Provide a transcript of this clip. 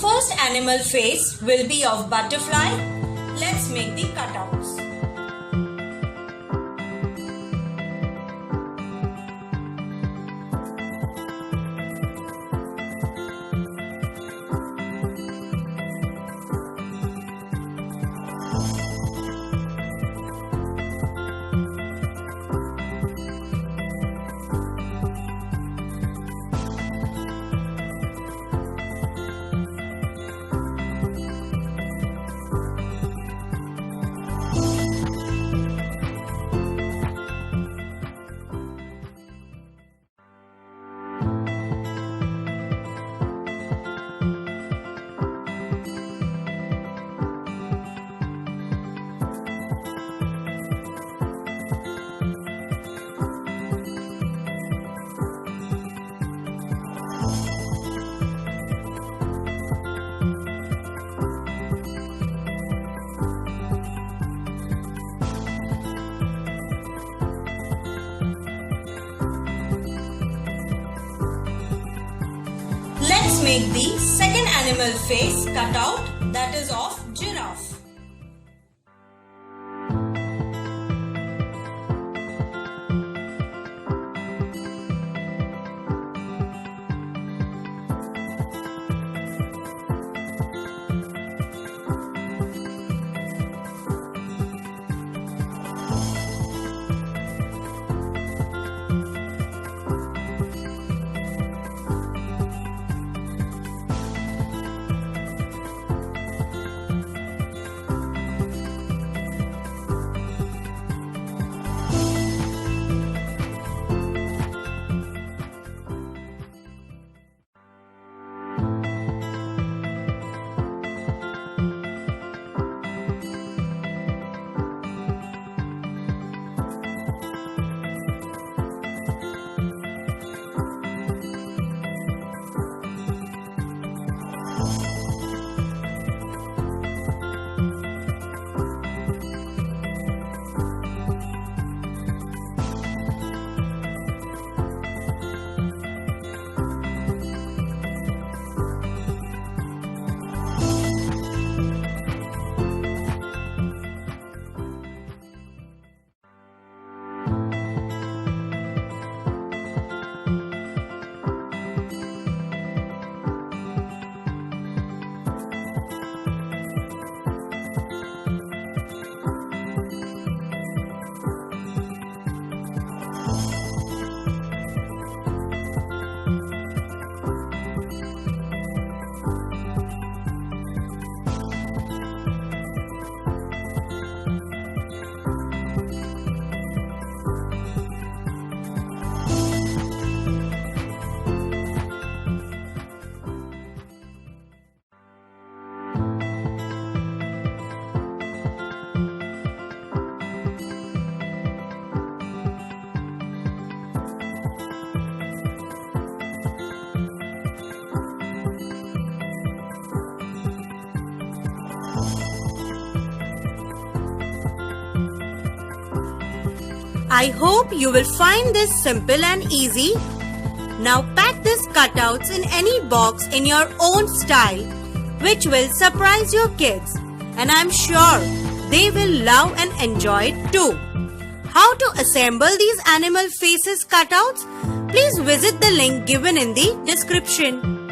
First animal face will be of butterfly. Let's make the cutouts. Let's make the second animal face cutout, that is of giraffe. I hope you will find this simple and easy. Now pack these cutouts in any box in your own style, which will surprise your kids, and I'm sure they will love and enjoy it too. How to assemble these animal faces cutouts? Please visit the link given in the description.